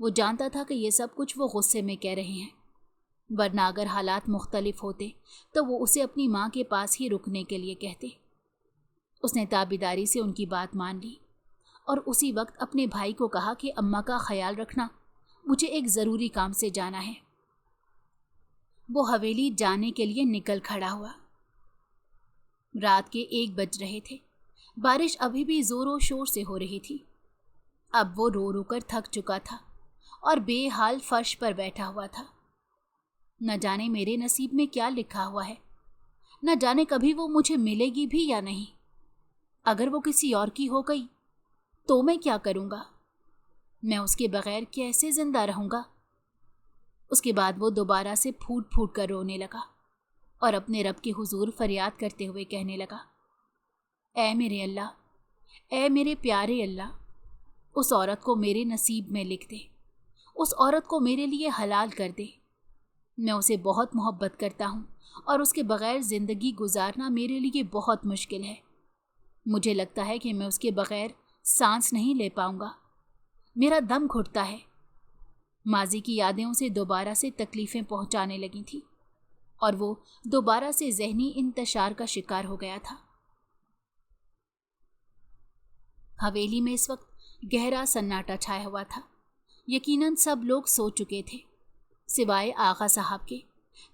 وہ جانتا تھا کہ یہ سب کچھ وہ غصے میں کہہ رہے ہیں، ورنہ اگر حالات مختلف ہوتے تو وہ اسے اپنی ماں کے پاس ہی رکنے کے لیے کہتے۔ اس نے تابیداری سے ان کی بات مان لی اور اسی وقت اپنے بھائی کو کہا کہ اماں کا خیال رکھنا، مجھے ایک ضروری کام سے جانا ہے۔ وہ حویلی جانے کے لیے نکل کھڑا ہوا۔ رات کے 1 بج رہے تھے۔ بارش ابھی بھی زور و شور سے ہو رہی تھی۔ اب وہ رو رو کر تھک چکا تھا اور بے حال فرش پر بیٹھا ہوا تھا۔ نہ جانے میرے نصیب میں کیا لکھا ہوا ہے، نہ جانے کبھی وہ مجھے ملے گی بھی یا نہیں۔ اگر وہ کسی اور کی ہو گئی تو میں کیا کروں گا؟ میں اس کے بغیر کیسے زندہ رہوں گا؟ اس کے بعد وہ دوبارہ سے پھوٹ پھوٹ کر رونے لگا اور اپنے رب کے حضور فریاد کرتے ہوئے کہنے لگا، اے میرے اللہ، اے میرے پیارے اللہ، اس عورت کو میرے نصیب میں لکھ دے، اس عورت کو میرے لیے حلال کر دے۔ میں اسے بہت محبت کرتا ہوں اور اس کے بغیر زندگی گزارنا میرے لیے بہت مشکل ہے۔ مجھے لگتا ہے کہ میں اس کے بغیر سانس نہیں لے پاؤں گا، میرا دم گھٹتا ہے۔ ماضی کی یادیں اسے دوبارہ سے تکلیفیں پہنچانے لگی تھیں اور وہ دوبارہ سے ذہنی انتشار کا شکار ہو گیا تھا۔ حویلی میں اس وقت گہرا سناٹا چھایا ہوا تھا۔ یقیناً سب لوگ سو چکے تھے سوائے آغا صاحب کے،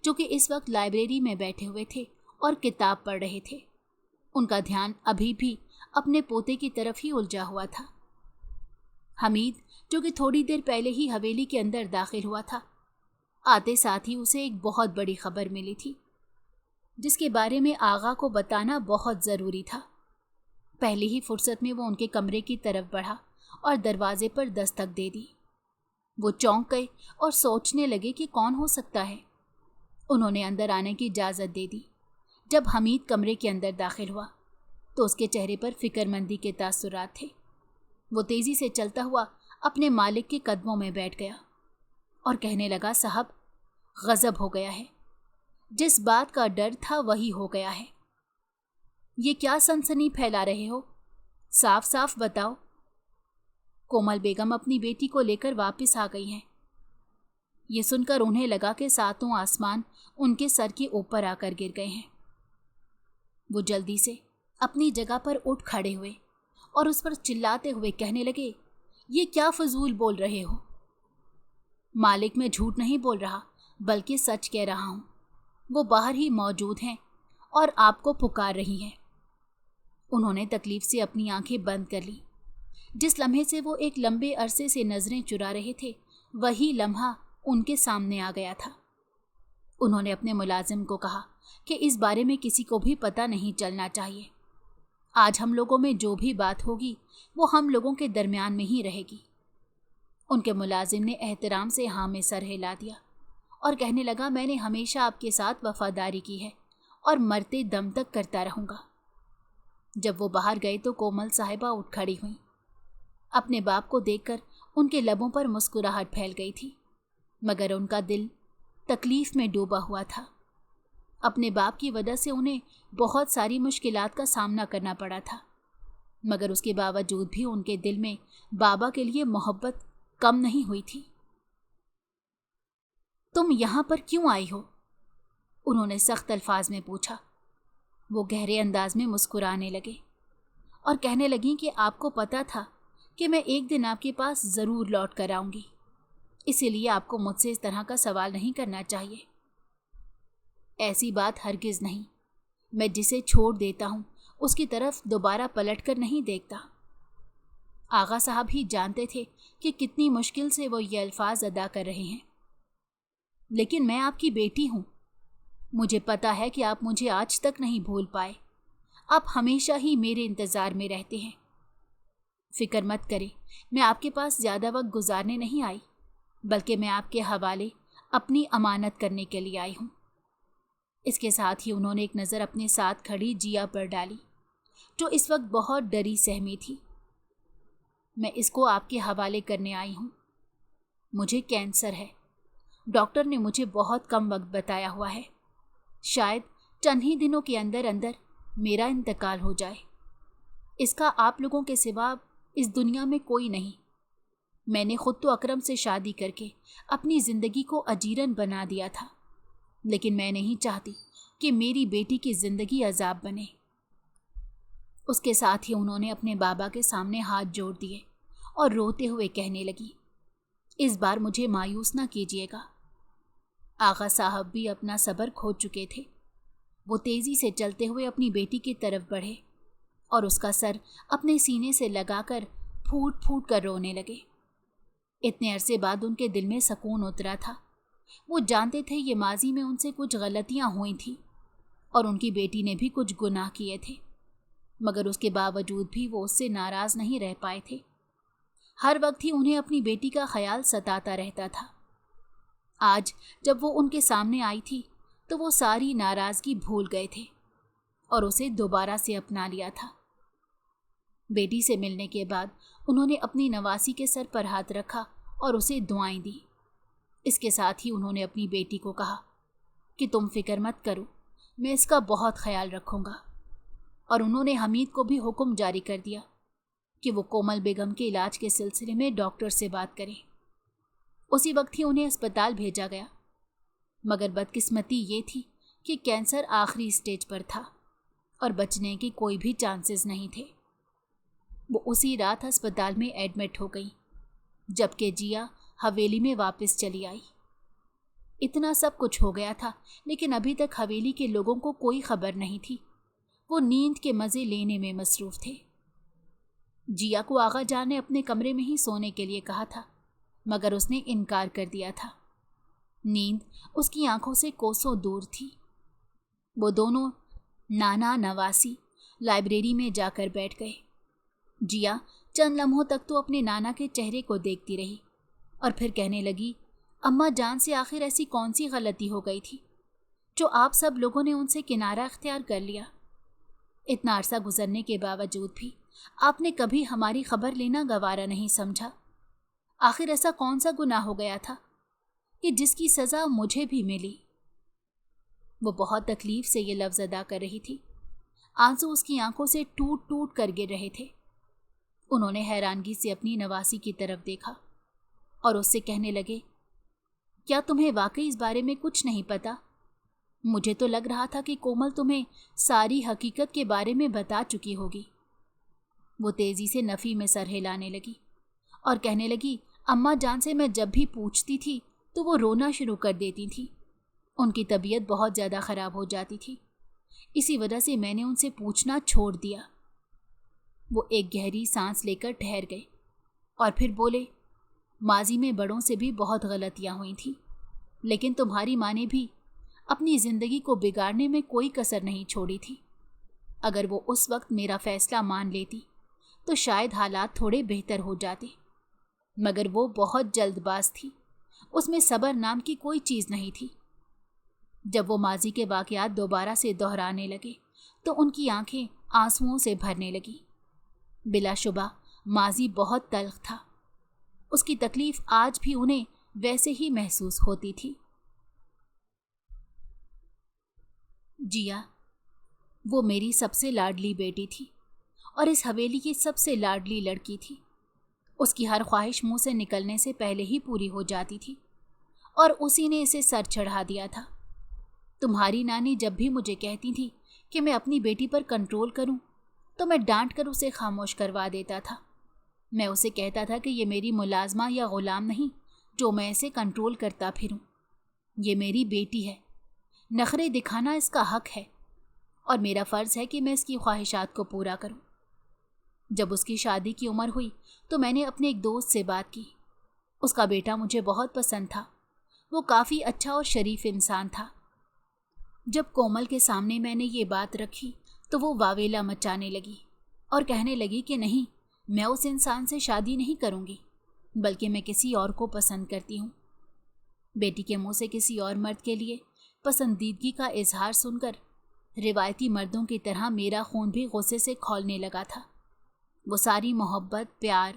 جو کہ اس وقت لائبریری میں بیٹھے ہوئے تھے اور کتاب پڑھ رہے تھے۔ ان کا دھیان ابھی بھی اپنے پوتے کی طرف ہی الجھا ہوا تھا۔ حمید، جو کہ تھوڑی دیر پہلے ہی حویلی کے اندر داخل ہوا تھا، آتے ساتھ ہی اسے ایک بہت بڑی خبر ملی تھی جس کے بارے میں آغا کو بتانا بہت ضروری تھا۔ پہلی ہی فرصت میں وہ ان کے کمرے کی طرف بڑھا اور دروازے پر دستک دے دی۔ وہ چونک گئے اور سوچنے لگے کہ کون ہو سکتا ہے۔ انہوں نے اندر آنے کی اجازت دے دی۔ جب حمید کمرے کے اندر داخل ہوا تو اس کے چہرے پر فکر مندی کے تاثرات تھے۔ وہ تیزی سے چلتا ہوا اپنے مالک کے قدموں میں بیٹھ گیا اور کہنے لگا، صاحب، غضب ہو گیا ہے۔ جس بات کا ڈر تھا وہی ہو گیا ہے۔ یہ کیا سنسنی پھیلا رہے ہو؟ صاف صاف بتاؤ۔ کومل بیگم اپنی بیٹی کو لے کر واپس آ گئی ہیں۔ یہ سن کر انہیں لگا کہ ساتوں آسمان ان کے سر کے اوپر آ کر گر گئے ہیں۔ وہ جلدی سے اپنی جگہ پر اٹھ کھڑے ہوئے اور اس پر چلاتے ہوئے کہنے لگے، یہ کیا فضول بول رہے ہو؟ مالک، میں جھوٹ نہیں بول رہا بلکہ سچ کہہ رہا ہوں۔ وہ باہر ہی موجود ہیں اور آپ کو پکار رہی ہیں۔ انہوں نے تکلیف سے اپنی آنکھیں بند کر لی۔ جس لمحے سے وہ ایک لمبے عرصے سے نظریں چرا رہے تھے، وہی لمحہ ان کے سامنے آ گیا تھا۔ انہوں نے اپنے ملازم کو کہا کہ اس بارے میں کسی کو بھی پتہ نہیں چلنا چاہیے۔ آج ہم لوگوں میں جو بھی بات ہوگی وہ ہم لوگوں کے درمیان میں ہی رہے گی۔ ان کے ملازم نے احترام سے ہاں میں سر ہلا دیا اور کہنے لگا، میں نے ہمیشہ آپ کے ساتھ وفاداری کی ہے اور مرتے دم تک کرتا رہوں گا۔ جب وہ باہر گئے تو کومل صاحبہ اٹھ کھڑی ہوئیں۔ اپنے باپ کو دیکھ کر ان کے لبوں پر مسکراہٹ پھیل گئی تھی، مگر ان کا دل تکلیف میں ڈوبا ہوا تھا۔ اپنے باپ کی وجہ سے انہیں بہت ساری مشکلات کا سامنا کرنا پڑا تھا، مگر اس کے باوجود بھی ان کے دل میں بابا کے لیے محبت کم نہیں ہوئی تھی۔ تم یہاں پر کیوں آئی ہو؟ انہوں نے سخت الفاظ میں پوچھا۔ وہ گہرے انداز میں مسکرانے لگے اور کہنے لگیں کہ آپ کو پتا تھا کہ میں ایک دن آپ کے پاس ضرور لوٹ کر آؤں گی، اسی لیے آپ کو مجھ سے اس طرح کا سوال نہیں کرنا چاہیے۔ ایسی بات ہرگز نہیں۔ میں جسے چھوڑ دیتا ہوں اس کی طرف دوبارہ پلٹ کر نہیں دیکھتا۔ آغا صاحب ہی جانتے تھے کہ کتنی مشکل سے وہ یہ الفاظ ادا کر رہے ہیں، لیکن میں آپ کی بیٹی ہوں۔ مجھے پتا ہے کہ آپ مجھے آج تک نہیں بھول پائے۔ آپ ہمیشہ ہی میرے انتظار میں رہتے ہیں۔ فکر مت کریں، میں آپ کے پاس زیادہ وقت گزارنے نہیں آئی، بلکہ میں آپ کے حوالے اپنی امانت کرنے کے لیے آئی ہوں۔ اس کے ساتھ ہی انہوں نے ایک نظر اپنے ساتھ کھڑی جیا پر ڈالی، جو اس وقت بہت ڈری سہمی تھی۔ میں اس کو آپ کے حوالے کرنے آئی ہوں۔ مجھے کینسر ہے۔ ڈاکٹر نے مجھے بہت کم وقت بتایا ہوا ہے۔ شاید چند ہی دنوں کے اندر اندر میرا انتقال ہو جائے۔ اس کا آپ لوگوں کے سوا اس دنیا میں کوئی نہیں۔ میں نے خود تو اکرم سے شادی کر کے اپنی زندگی کو اجیرن بنا دیا تھا، لیکن میں نہیں چاہتی کہ میری بیٹی کی زندگی عذاب بنے۔ اس کے ساتھ ہی انہوں نے اپنے بابا کے سامنے ہاتھ جوڑ دیے اور روتے ہوئے کہنے لگی، اس بار مجھے مایوس نہ کیجیے گا۔ آغا صاحب بھی اپنا صبر کھو چکے تھے۔ وہ تیزی سے چلتے ہوئے اپنی بیٹی کی طرف بڑھے اور اس کا سر اپنے سینے سے لگا کر پھوٹ پھوٹ کر رونے لگے۔ اتنے عرصے بعد ان کے دل میں سکون اترا تھا۔ وہ جانتے تھے یہ ماضی میں ان سے کچھ غلطیاں ہوئی تھیں اور ان کی بیٹی نے بھی کچھ گناہ کیے تھے، مگر اس کے باوجود بھی وہ اس سے ناراض نہیں رہ پائے تھے۔ ہر وقت ہی انہیں اپنی بیٹی کا خیال ستاتا رہتا تھا۔ آج جب وہ ان کے سامنے آئی تھی تو وہ ساری ناراضگی بھول گئے تھے اور اسے دوبارہ سے اپنا لیا تھا۔ بیٹی سے ملنے کے بعد انہوں نے اپنی نواسی کے سر پر ہاتھ رکھا اور اسے دعائیں دی۔ اس کے ساتھ ہی انہوں نے اپنی بیٹی کو کہا کہ تم فکر مت کرو، میں اس کا بہت خیال رکھوں گا، اور انہوں نے حمید کو بھی حکم جاری کر دیا کہ وہ کومل بیگم کے علاج کے سلسلے میں ڈاکٹر سے بات کریں۔ اسی وقت ہی انہیں اسپتال بھیجا گیا، مگر بدقسمتی یہ تھی کہ کینسر آخری اسٹیج پر تھا اور بچنے کے کوئی بھی چانسز نہیں تھے۔ وہ اسی رات ہسپتال میں ایڈمٹ ہو گئی، جبکہ جیا حویلی میں واپس چلی آئی۔ اتنا سب کچھ ہو گیا تھا، لیکن ابھی تک حویلی کے لوگوں کو کوئی خبر نہیں تھی۔ وہ نیند کے مزے لینے میں مصروف تھے۔ جیا کو آغا جان نے اپنے کمرے میں ہی سونے کے لیے کہا تھا، مگر اس نے انکار کر دیا تھا۔ نیند اس کی آنکھوں سے کوسوں دور تھی۔ وہ دونوں نانا نواسی لائبریری میں جا کر بیٹھ گئے۔ جیا چند لمحوں تک تو اپنے نانا کے چہرے کو دیکھتی رہی اور پھر کہنے لگی، اماں جان سے آخر ایسی کون سی غلطی ہو گئی تھی جو آپ سب لوگوں نے ان سے کنارہ اختیار کر لیا؟ اتنا عرصہ گزرنے کے باوجود بھی آپ نے کبھی ہماری خبر لینا گوارا نہیں سمجھا۔ آخر ایسا کون سا گناہ ہو گیا تھا کہ جس کی سزا مجھے بھی ملی؟ وہ بہت تکلیف سے یہ لفظ ادا کر رہی تھی۔ آنسو اس کی آنکھوں سے ٹوٹ ٹوٹ کر گر رہے تھے۔ انہوں نے حیرانگی سے اپنی نواسی کی طرف دیکھا اور اس سے کہنے لگے، کیا تمہیں واقعی اس بارے میں کچھ نہیں پتا؟ مجھے تو لگ رہا تھا کہ کومل تمہیں ساری حقیقت کے بارے میں بتا چکی ہوگی۔ وہ تیزی سے نفی میں سر ہلانے لگی اور کہنے لگی، اماں جان سے میں جب بھی پوچھتی تھی تو وہ رونا شروع کر دیتی تھی۔ ان کی طبیعت بہت زیادہ خراب ہو جاتی تھی، اسی وجہ سے میں نے ان سے پوچھنا چھوڑ دیا۔ وہ ایک گہری سانس لے کر ٹھہر گئے اور پھر بولے، ماضی میں بڑوں سے بھی بہت غلطیاں ہوئی تھیں، لیکن تمہاری ماں نے بھی اپنی زندگی کو بگاڑنے میں کوئی کسر نہیں چھوڑی تھی۔ اگر وہ اس وقت میرا فیصلہ مان لیتی تو شاید حالات تھوڑے بہتر ہو جاتے، مگر وہ بہت جلد باز تھی۔ اس میں صبر نام کی کوئی چیز نہیں تھی۔ جب وہ ماضی کے واقعات دوبارہ سے دہرانے لگے تو ان کی آنکھیں آنسوؤں سے بھرنے لگی۔ بلا شبہ ماضی بہت تلخ تھا۔ اس کی تکلیف آج بھی انہیں ویسے ہی محسوس ہوتی تھی۔ جیا وہ میری سب سے لاڈلی بیٹی تھی اور اس حویلی کی سب سے لاڈلی لڑکی تھی۔ اس کی ہر خواہش منہ سے نکلنے سے پہلے ہی پوری ہو جاتی تھی اور اسی نے اسے سر چڑھا دیا تھا۔ تمہاری نانی جب بھی مجھے کہتی تھی کہ میں اپنی بیٹی پر کنٹرول کروں تو میں ڈانٹ کر اسے خاموش کروا دیتا تھا۔ میں اسے کہتا تھا کہ یہ میری ملازمہ یا غلام نہیں جو میں اسے کنٹرول کرتا پھروں۔ یہ میری بیٹی ہے، نخرے دکھانا اس کا حق ہے اور میرا فرض ہے کہ میں اس کی خواہشات کو پورا کروں۔ جب اس کی شادی کی عمر ہوئی تو میں نے اپنے ایک دوست سے بات کی۔ اس کا بیٹا مجھے بہت پسند تھا، وہ کافی اچھا اور شریف انسان تھا۔ جب کومل کے سامنے میں نے یہ بات رکھی تو وہ واویلا مچانے لگی اور کہنے لگی کہ نہیں، میں اس انسان سے شادی نہیں کروں گی، بلکہ میں کسی اور کو پسند کرتی ہوں۔ بیٹی کے منہ سے کسی اور مرد کے لیے پسندیدگی کا اظہار سن کر روایتی مردوں کی طرح میرا خون بھی غصے سے کھولنے لگا تھا۔ وہ ساری محبت، پیار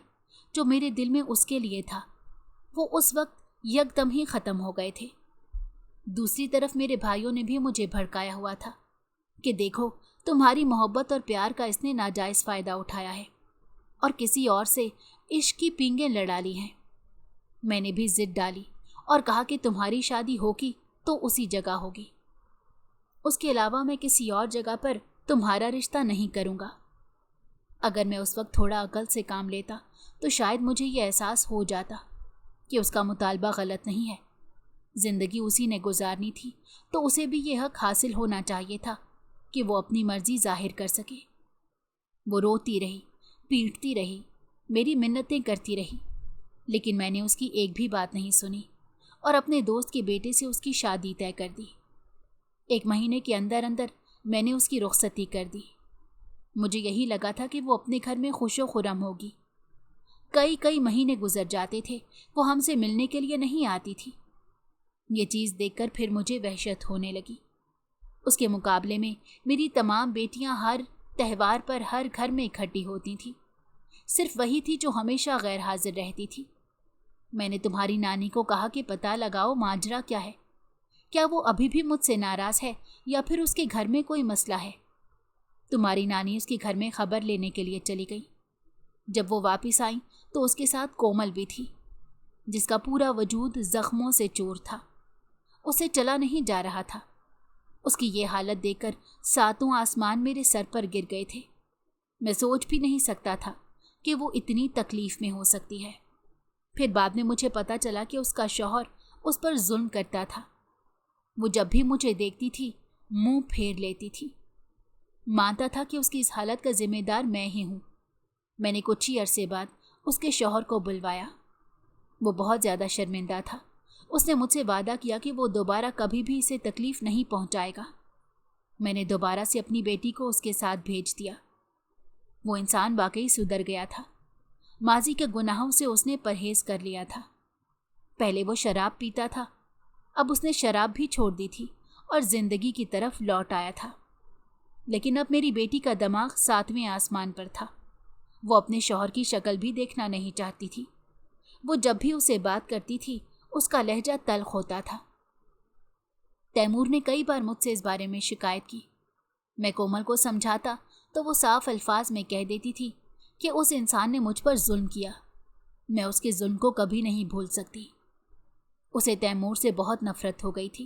جو میرے دل میں اس کے لیے تھا، وہ اس وقت یکدم ہی ختم ہو گئے تھے۔ دوسری طرف میرے بھائیوں نے بھی مجھے بھڑکایا ہوا تھا کہ دیکھو تمہاری محبت اور پیار کا اس نے ناجائز فائدہ اٹھایا ہے اور کسی اور سے عشق کی پینگیں لڑا لی ہیں۔ میں نے بھی ضد ڈالی اور کہا کہ تمہاری شادی ہوگی تو اسی جگہ ہوگی، اس کے علاوہ میں کسی اور جگہ پر تمہارا رشتہ نہیں کروں گا۔ اگر میں اس وقت تھوڑا عقل سے کام لیتا تو شاید مجھے یہ احساس ہو جاتا کہ اس کا مطالبہ غلط نہیں ہے، زندگی اسی نے گزارنی تھی تو اسے بھی یہ حق حاصل ہونا چاہیے تھا کہ وہ اپنی مرضی ظاہر کر سکے۔ وہ روتی رہی، پیٹتی رہی، میری منتیں کرتی رہی، لیکن میں نے اس کی ایک بھی بات نہیں سنی اور اپنے دوست کے بیٹے سے اس کی شادی طے کر دی۔ 1 مہینے کے اندر میں نے اس کی رخصتی کر دی۔ مجھے یہی لگا تھا کہ وہ اپنے گھر میں خوش و خرم ہوگی۔ کئی مہینے گزر جاتے تھے، وہ ہم سے ملنے کے لیے نہیں آتی تھی۔ یہ چیز دیکھ کر پھر مجھے وحشت ہونے لگی۔ اس کے مقابلے میں میری تمام بیٹیاں ہر تہوار پر ہر گھر میں اکٹھی ہوتی تھیں، صرف وہی تھی جو ہمیشہ غیر حاضر رہتی تھی۔ میں نے تمہاری نانی کو کہا کہ پتہ لگاؤ ماجرا کیا ہے، کیا وہ ابھی بھی مجھ سے ناراض ہے یا پھر اس کے گھر میں کوئی مسئلہ ہے۔ تمہاری نانی اس کے گھر میں خبر لینے کے لیے چلی گئی۔ جب وہ واپس آئیں تو اس کے ساتھ کومل بھی تھی، جس کا پورا وجود زخموں سے چور تھا، اسے چلا نہیں جا رہا تھا۔ اس کی یہ حالت دیکھ کر 7 آسمان میرے سر پر گر گئے تھے۔ میں سوچ بھی نہیں سکتا تھا کہ وہ اتنی تکلیف میں ہو سکتی ہے۔ پھر بعد میں مجھے پتا چلا کہ اس کا شوہر اس پر ظلم کرتا تھا۔ وہ جب بھی مجھے دیکھتی تھی منہ پھیر لیتی تھی، مانتا تھا کہ اس کی اس حالت کا ذمہ دار میں ہی ہوں۔ میں نے کچھ ہی عرصے بعد اس کے شوہر کو بلوایا۔ وہ بہت زیادہ شرمندہ تھا۔ اس نے مجھ سے وعدہ کیا کہ وہ دوبارہ کبھی بھی اسے تکلیف نہیں پہنچائے گا۔ میں نے دوبارہ سے اپنی بیٹی کو اس کے ساتھ بھیج دیا۔ وہ انسان واقعی سدھر گیا تھا۔ ماضی کے گناہوں سے اس نے پرہیز کر لیا تھا۔ پہلے وہ شراب پیتا تھا، اب اس نے شراب بھی چھوڑ دی تھی اور زندگی کی طرف لوٹ آیا تھا۔ لیکن اب میری بیٹی کا دماغ 7ویں آسمان پر تھا۔ وہ اپنے شوہر کی شکل بھی دیکھنا نہیں چاہتی تھی۔ وہ جب بھی اسے بات کرتی تھی اس کا لہجہ تلخ ہوتا تھا۔ تیمور نے کئی بار مجھ سے اس بارے میں شکایت کی۔ میں کومل کو سمجھاتا تو وہ صاف الفاظ میں کہہ دیتی تھی کہ اس انسان نے مجھ پر ظلم کیا، میں اس کے ظلم کو کبھی نہیں بھول سکتی۔ اسے تیمور سے بہت نفرت ہو گئی تھی،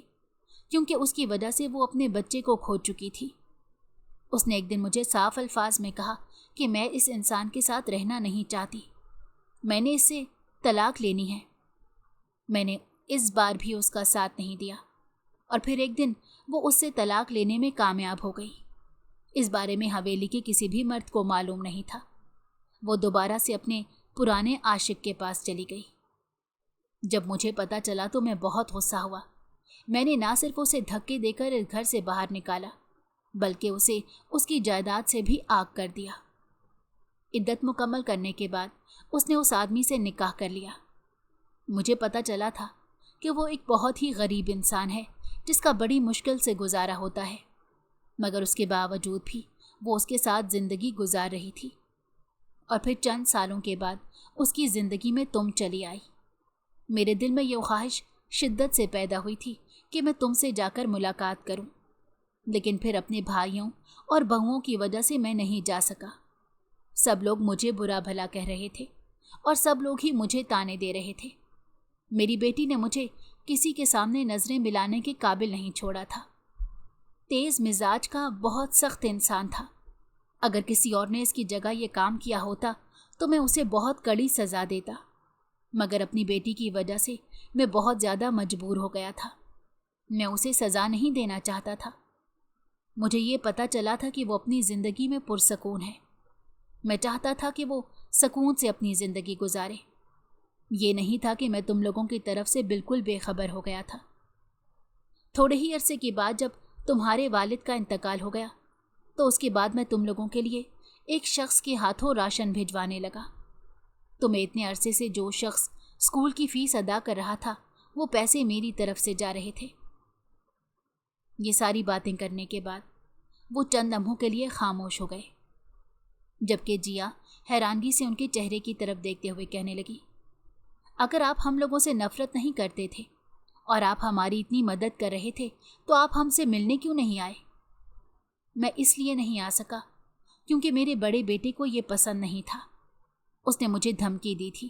کیونکہ اس کی وجہ سے وہ اپنے بچے کو کھو چکی تھی۔ اس نے ایک دن مجھے صاف الفاظ میں کہا کہ میں اس انسان کے ساتھ رہنا نہیں چاہتی، میں نے اس سے طلاق لینی ہے۔ میں نے اس بار بھی اس کا ساتھ نہیں دیا، اور پھر ایک دن وہ اس سے طلاق لینے میں کامیاب ہو گئی۔ اس بارے میں حویلی کے کسی بھی مرد کو معلوم نہیں تھا۔ وہ دوبارہ سے اپنے پرانے عاشق کے پاس چلی گئی۔ جب مجھے پتا چلا تو میں بہت غصہ ہوا۔ میں نے نہ صرف اسے دھکے دے کر اس گھر سے باہر نکالا، بلکہ اسے اس کی جائیداد سے بھی آگ کر دیا۔ عدت مکمل کرنے کے بعد اس نے اس آدمی سے نکاح کر لیا۔ مجھے پتا چلا تھا کہ وہ ایک بہت ہی غریب انسان ہے جس کا بڑی مشکل سے گزارا ہوتا ہے، مگر اس کے باوجود بھی وہ اس کے ساتھ زندگی گزار رہی تھی۔ اور پھر چند سالوں کے بعد اس کی زندگی میں تم چلی آئی۔ میرے دل میں یہ خواہش شدت سے پیدا ہوئی تھی کہ میں تم سے جا کر ملاقات کروں، لیکن پھر اپنے بھائیوں اور بہوؤں کی وجہ سے میں نہیں جا سکا۔ سب لوگ مجھے برا بھلا کہہ رہے تھے اور سب لوگ ہی مجھے تانے دے رہے تھے۔ میری بیٹی نے مجھے کسی کے سامنے نظریں ملانے کے قابل نہیں چھوڑا تھا۔ تیز مزاج کا بہت سخت انسان تھا۔ اگر کسی اور نے اس کی جگہ یہ کام کیا ہوتا تو میں اسے بہت کڑی سزا دیتا، مگر اپنی بیٹی کی وجہ سے میں بہت زیادہ مجبور ہو گیا تھا۔ میں اسے سزا نہیں دینا چاہتا تھا۔ مجھے یہ پتا چلا تھا کہ وہ اپنی زندگی میں پرسکون ہے۔ میں چاہتا تھا کہ وہ سکون سے اپنی زندگی گزارے۔ یہ نہیں تھا کہ میں تم لوگوں کی طرف سے بالکل بے خبر ہو گیا تھا۔ تھوڑے ہی عرصے کے بعد جب تمہارے والد کا انتقال ہو گیا تو اس کے بعد میں تم لوگوں کے لیے ایک شخص کے ہاتھوں راشن بھجوانے لگا۔ تمہیں اتنے عرصے سے جو شخص اسکول کی فیس ادا کر رہا تھا وہ پیسے میری طرف سے جا رہے تھے۔ یہ ساری باتیں کرنے کے بعد وہ چند لمحوں کے لیے خاموش ہو گئے، جبکہ جیا حیرانگی سے ان کے چہرے کی طرف دیکھتے ہوئے کہنے لگی، اگر آپ ہم لوگوں سے نفرت نہیں کرتے تھے اور آپ ہماری اتنی مدد کر رہے تھے تو آپ ہم سے ملنے کیوں نہیں آئے؟ میں اس لیے نہیں آ سکا کیونکہ میرے بڑے بیٹے کو یہ پسند نہیں تھا۔ اس نے مجھے دھمکی دی تھی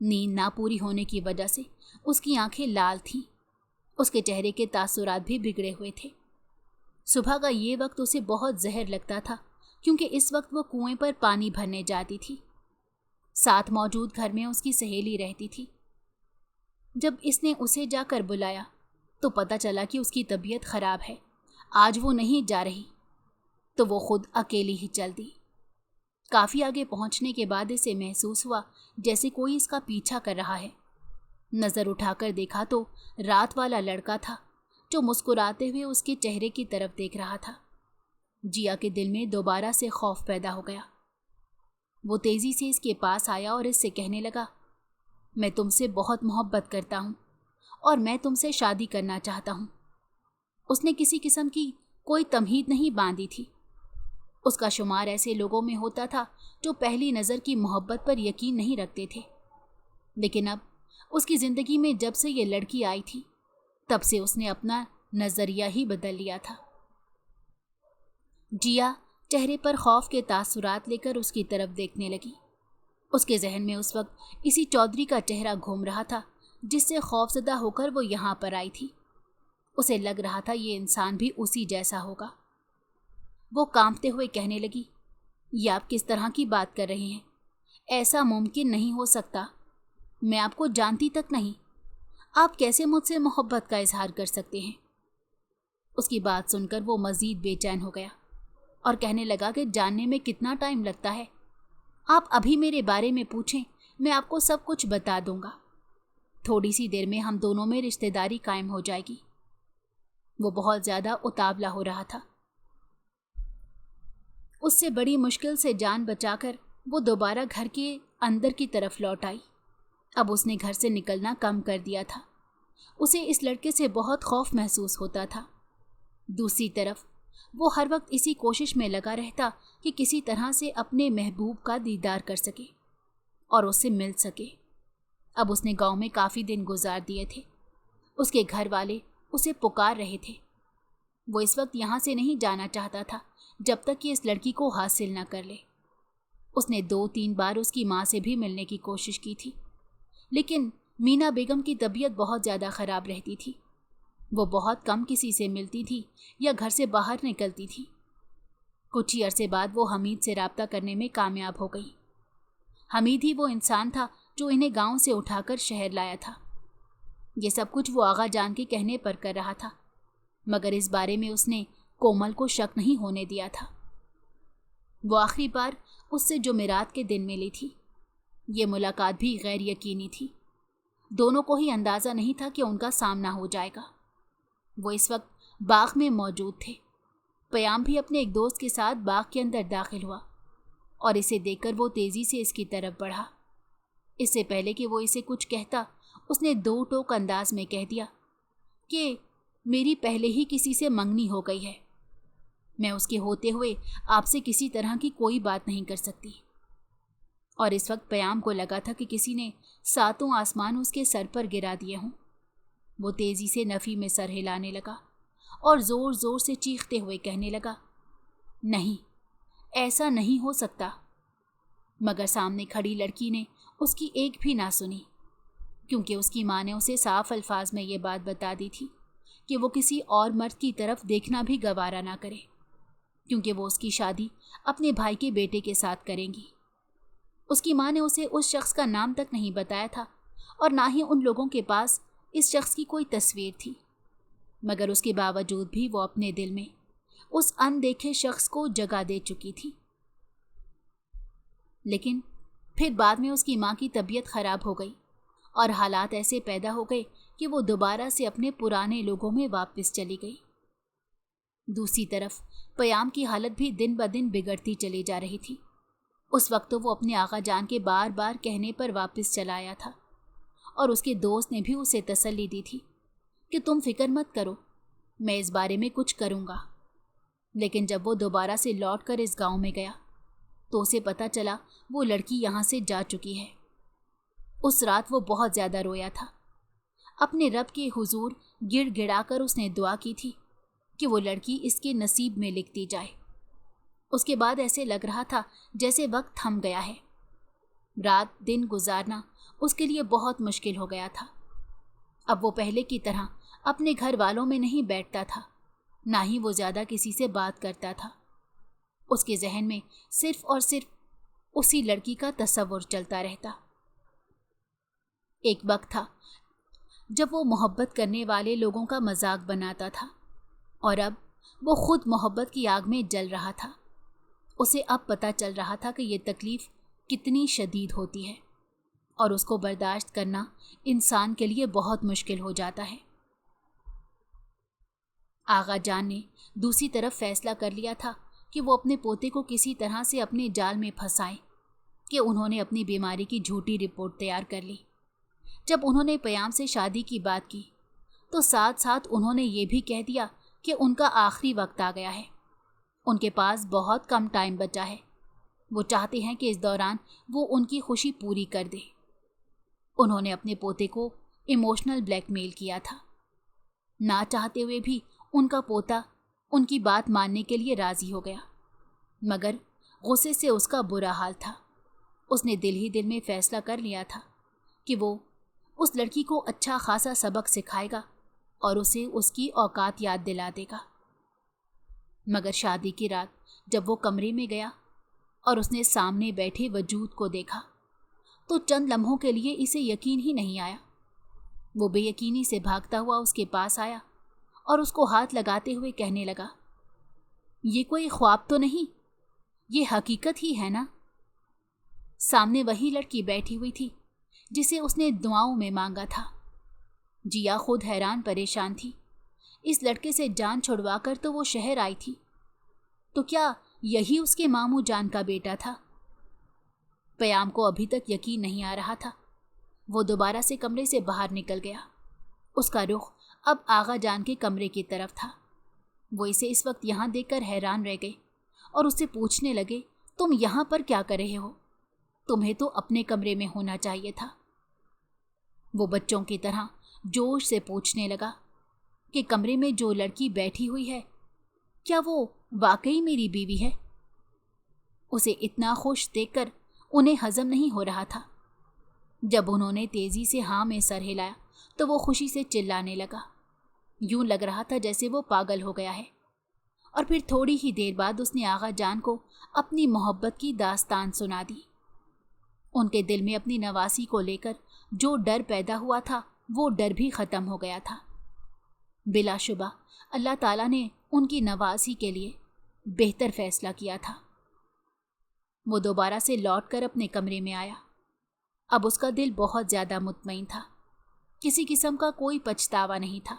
نیند نہ پوری ہونے کی وجہ سے اس کی آنکھیں لال تھیں، اس کے چہرے کے تاثرات بھی بگڑے ہوئے تھے۔ صبح کا یہ وقت اسے بہت زہر لگتا تھا کیونکہ اس وقت وہ کنویں پر پانی بھرنے جاتی تھی۔ ساتھ موجود گھر میں اس کی سہیلی رہتی تھی۔ جب اس نے اسے جا کر بلایا تو پتہ چلا کہ اس کی طبیعت خراب ہے، آج وہ نہیں جا رہی، تو وہ خود اکیلی ہی چل دی۔ کافی آگے پہنچنے کے بعد اسے محسوس ہوا جیسے کوئی اس کا پیچھا کر رہا ہے۔ نظر اٹھا کر دیکھا تو رات والا لڑکا تھا جو مسکراتے ہوئے اس کے چہرے کی طرف دیکھ رہا تھا۔ جیا کے دل میں دوبارہ سے خوف پیدا ہو گیا۔ وہ تیزی سے اس کے پاس آیا اور اس سے کہنے لگا، میں تم سے بہت محبت کرتا ہوں اور میں تم سے شادی کرنا چاہتا ہوں۔ اس نے کسی قسم کی کوئی تمہید نہیں باندھی تھی۔ اس کا شمار ایسے لوگوں میں ہوتا تھا جو پہلی نظر کی محبت پر یقین نہیں رکھتے تھے، لیکن اب اس کی زندگی میں جب سے یہ لڑکی آئی تھی تب سے اس نے اپنا نظریہ ہی بدل لیا تھا۔ جیا چہرے پر خوف کے تاثرات لے کر اس کی طرف دیکھنے لگی۔ اس کے ذہن میں اس وقت اسی چودھری کا چہرہ گھوم رہا تھا جس سے خوفزدہ ہو کر وہ یہاں پر آئی تھی۔ اسے لگ رہا تھا یہ انسان بھی اسی جیسا ہوگا۔ وہ کانپتے ہوئے کہنے لگی، یہ آپ کس طرح کی بات کر رہے ہیں؟ ایسا ممکن نہیں ہو سکتا، میں آپ کو جانتی تک نہیں، آپ کیسے مجھ سے محبت کا اظہار کر سکتے ہیں؟ اس کی بات سن کر وہ مزید بے چین ہو گیا اور کہنے لگا کہ جاننے میں کتنا ٹائم لگتا ہے، آپ ابھی میرے بارے میں پوچھیں، میں آپ کو سب کچھ بتا دوں گا۔ تھوڑی سی دیر میں ہم دونوں میں رشتہ داری قائم ہو جائے گی۔ وہ بہت زیادہ اتاولا ہو رہا تھا۔ اس سے بڑی مشکل سے جان بچا کر وہ دوبارہ گھر کے اندر کی طرف لوٹ آئی۔ اب اس نے گھر سے نکلنا کم کر دیا تھا۔ اسے اس لڑکے سے بہت خوف محسوس ہوتا تھا۔ دوسری طرف وہ ہر وقت اسی کوشش میں لگا رہتا کہ کسی طرح سے اپنے محبوب کا دیدار کر سکے اور اس سے مل سکے۔ اب اس نے گاؤں میں کافی دن گزار دیے تھے۔ اس کے گھر والے اسے پکار رہے تھے۔ وہ اس وقت یہاں سے نہیں جانا چاہتا تھا جب تک کہ اس لڑکی کو حاصل نہ کر لے۔ اس نے 2-3 بار اس کی ماں سے بھی ملنے کی کوشش کی تھی، لیکن مینا بیگم کی طبیعت بہت زیادہ خراب رہتی تھی۔ وہ بہت کم کسی سے ملتی تھی یا گھر سے باہر نکلتی تھی۔ کچھ ہی عرصے بعد وہ حمید سے رابطہ کرنے میں کامیاب ہو گئی۔ حمید ہی وہ انسان تھا جو انہیں گاؤں سے اٹھا کر شہر لایا تھا۔ یہ سب کچھ وہ آغا جان کے کہنے پر کر رہا تھا، مگر اس بارے میں اس نے کومل کو شک نہیں ہونے دیا تھا۔ وہ آخری بار اس سے جمعرات کے دن ملی تھی۔ یہ ملاقات بھی غیر یقینی تھی۔ دونوں کو ہی اندازہ نہیں تھا کہ ان کا سامنا ہو جائے گا۔ وہ اس وقت باغ میں موجود تھے۔ پیام بھی اپنے ایک دوست کے ساتھ باغ کے اندر داخل ہوا اور اسے دیکھ کر وہ تیزی سے اس کی طرف بڑھا۔ اس سے پہلے کہ وہ اسے کچھ کہتا، اس نے 2 ٹوک انداز میں کہہ دیا کہ میری پہلے ہی کسی سے منگنی ہو گئی ہے، میں اس کے ہوتے ہوئے آپ سے کسی طرح کی کوئی بات نہیں کر سکتی۔ اور اس وقت پیام کو لگا تھا کہ کسی نے 7 آسمان اس کے سر پر گرا دیے ہوں۔ وہ تیزی سے نفی میں سر ہلانے لگا اور زور زور سے چیختے ہوئے کہنے لگا، نہیں، ایسا نہیں ہو سکتا۔ مگر سامنے کھڑی لڑکی نے اس کی ایک بھی نہ سنی، کیونکہ اس کی ماں نے اسے صاف الفاظ میں یہ بات بتا دی تھی کہ وہ کسی اور مرد کی طرف دیکھنا بھی گوارا نہ کرے، کیونکہ وہ اس کی شادی اپنے بھائی کے بیٹے کے ساتھ کریں گی۔ اس کی ماں نے اسے اس شخص کا نام تک نہیں بتایا تھا اور نہ ہی ان لوگوں کے پاس اس شخص کی کوئی تصویر تھی، مگر اس کے باوجود بھی وہ اپنے دل میں اس اندیکھے شخص کو جگہ دے چکی تھی۔ لیکن پھر بعد میں اس کی ماں کی طبیعت خراب ہو گئی اور حالات ایسے پیدا ہو گئے کہ وہ دوبارہ سے اپنے پرانے لوگوں میں واپس چلی گئی۔ دوسری طرف پیام کی حالت بھی دن بدن بگڑتی چلی جا رہی تھی۔ اس وقت تو وہ اپنے آغا جان کے بار بار کہنے پر واپس چلا آیا تھا اور اس کے دوست نے بھی اسے تسلی دی تھی کہ تم فکر مت کرو، میں اس بارے میں کچھ کروں گا۔ لیکن جب وہ دوبارہ سے لوٹ کر اس گاؤں میں گیا تو اسے پتہ چلا وہ لڑکی یہاں سے جا چکی ہے۔ اس رات وہ بہت زیادہ رویا تھا۔ اپنے رب کے حضور گڑ گڑا کر اس نے دعا کی تھی کہ وہ لڑکی اس کے نصیب میں لکھتی جائے۔ اس کے بعد ایسے لگ رہا تھا جیسے وقت تھم گیا ہے۔ رات دن گزارنا اس کے لیے بہت مشکل ہو گیا تھا۔ اب وہ پہلے کی طرح اپنے گھر والوں میں نہیں بیٹھتا تھا، نہ ہی وہ زیادہ کسی سے بات کرتا تھا۔ اس کے ذہن میں صرف اور صرف اسی لڑکی کا تصور چلتا رہتا۔ ایک وقت تھا جب وہ محبت کرنے والے لوگوں کا مذاق بناتا تھا، اور اب وہ خود محبت کی آگ میں جل رہا تھا۔ اسے اب پتہ چل رہا تھا کہ یہ تکلیف کتنی شدید ہوتی ہے، اور اس کو برداشت کرنا انسان کے لیے بہت مشکل ہو جاتا ہے۔ آغا جان نے دوسری طرف فیصلہ کر لیا تھا کہ وہ اپنے پوتے کو کسی طرح سے اپنے جال میں پھنسائیں، کہ انہوں نے اپنی بیماری کی جھوٹی رپورٹ تیار کر لی۔ جب انہوں نے پیام سے شادی کی بات کی تو ساتھ ساتھ انہوں نے یہ بھی کہہ دیا کہ ان کا آخری وقت آ گیا ہے، ان کے پاس بہت کم ٹائم بچا ہے، وہ چاہتے ہیں کہ اس دوران وہ ان کی خوشی پوری کر دے۔ انہوں نے اپنے پوتے کو ایموشنل بلیک میل کیا تھا۔ نہ چاہتے ہوئے بھی ان کا پوتا ان کی بات ماننے کے لیے راضی ہو گیا، مگر غصے سے اس کا برا حال تھا۔ اس نے دل ہی دل میں فیصلہ کر لیا تھا کہ وہ اس لڑکی کو اچھا خاصا سبق سکھائے گا اور اسے اس کی اوقات یاد دلا دے گا۔ مگر شادی کی رات جب وہ کمرے میں گیا اور اس نے سامنے بیٹھے وجود کو دیکھا تو چند لمحوں کے لیے اسے یقین ہی نہیں آیا۔ وہ بے یقینی سے بھاگتا ہوا اس کے پاس آیا اور اس کو ہاتھ لگاتے ہوئے کہنے لگا، یہ کوئی خواب تو نہیں، یہ حقیقت ہی ہے نا؟ سامنے وہی لڑکی بیٹھی ہوئی تھی جسے اس نے دعاؤں میں مانگا تھا۔ جیا خود حیران پریشان تھی۔ اس لڑکے سے جان چھڑوا کر تو وہ شہر آئی تھی، تو کیا یہی اس کے ماموں جان کا بیٹا تھا؟ پیام کو ابھی تک یقین نہیں آ رہا تھا۔ وہ دوبارہ سے کمرے سے باہر نکل گیا۔ اس کا رخ اب آغا جان کے کمرے کی طرف تھا۔ وہ اسے اس وقت یہاں دیکھ کر حیران رہ گئے اور اس سے پوچھنے لگے، تم یہاں پر کیا کر رہے ہو؟ تمہیں تو اپنے کمرے میں ہونا چاہیے تھا۔ وہ بچوں کی طرح جوش سے پوچھنے لگا کہ کمرے میں جو لڑکی بیٹھی ہوئی ہے کیا وہ واقعی میری بیوی ہے؟ اسے اتنا خوش دیکھ کر انہیں ہضم نہیں ہو رہا تھا۔ جب انہوں نے تیزی سے ہاں میں سر ہلایا تو وہ خوشی سے چلانے لگا، یوں لگ رہا تھا جیسے وہ پاگل ہو گیا ہے۔ اور پھر تھوڑی ہی دیر بعد اس نے آغا جان کو اپنی محبت کی داستان سنا دی۔ ان کے دل میں اپنی نواسی کو لے کر جو ڈر پیدا ہوا تھا وہ ڈر بھی ختم ہو گیا تھا۔ بلا شبہ اللہ تعالیٰ نے ان کی نواسی کے لیے بہتر فیصلہ کیا تھا۔ وہ دوبارہ سے لوٹ کر اپنے کمرے میں آیا۔ اب اس کا دل بہت زیادہ مطمئن تھا، کسی قسم کا کوئی پچھتاوا نہیں تھا۔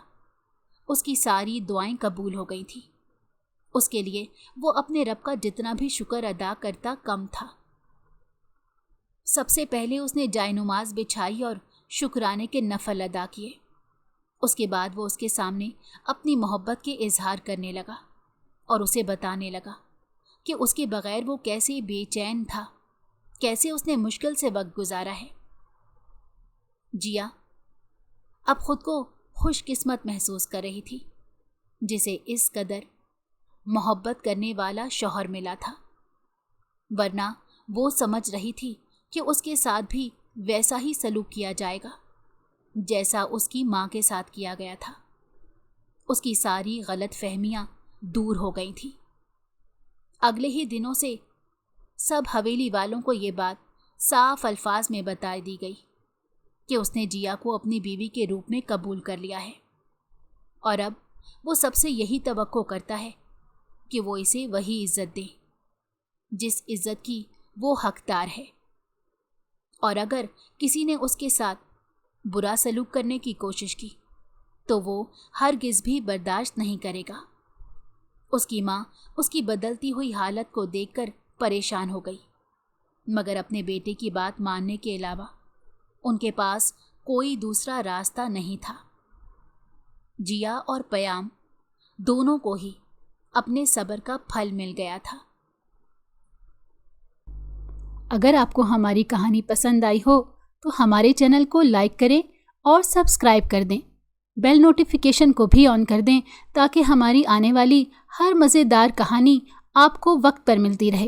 اس کی ساری دعائیں قبول ہو گئی تھیں۔ اس کے لیے وہ اپنے رب کا جتنا بھی شکر ادا کرتا کم تھا۔ سب سے پہلے اس نے جائے نماز بچھائی اور شکرانے کے نفل ادا کیے۔ اس کے بعد وہ اس کے سامنے اپنی محبت کے اظہار کرنے لگا اور اسے بتانے لگا کہ اس کے بغیر وہ کیسے بے چین تھا، کیسے اس نے مشکل سے وقت گزارا ہے۔ جیا اب خود کو خوش قسمت محسوس کر رہی تھی جسے اس قدر محبت کرنے والا شوہر ملا تھا، ورنہ وہ سمجھ رہی تھی کہ اس کے ساتھ بھی ویسا ہی سلوک کیا جائے گا جیسا اس کی ماں کے ساتھ کیا گیا تھا۔ اس کی ساری غلط فہمیاں دور ہو گئی تھیں۔ اگلے ہی دنوں سے سب حویلی والوں کو یہ بات صاف الفاظ میں بتا دی گئی کہ اس نے جیا کو اپنی بیوی کے روپ میں قبول کر لیا ہے، اور اب وہ سب سے یہی توقع کرتا ہے کہ وہ اسے وہی عزت دے جس عزت کی وہ حقدار ہے، اور اگر کسی نے اس کے ساتھ برا سلوک کرنے کی کوشش کی تو وہ ہرگز بھی برداشت نہیں کرے گا۔ اس کی ماں اس کی بدلتی ہوئی حالت کو دیکھ کر پریشان ہو گئی، مگر اپنے بیٹے کی بات ماننے کے علاوہ ان کے پاس کوئی دوسرا راستہ نہیں تھا۔ جیا اور پیام دونوں کو ہی اپنے صبر کا پھل مل گیا تھا۔ اگر آپ کو ہماری کہانی پسند آئی ہو تو ہمارے چینل کو لائک کریں اور سبسکرائب کر دیں۔ بیل نوٹیفیکیشن کو بھی آن کر دیں تاکہ ہماری آنے والی ہر مزیدار کہانی آپ کو وقت پر ملتی رہے۔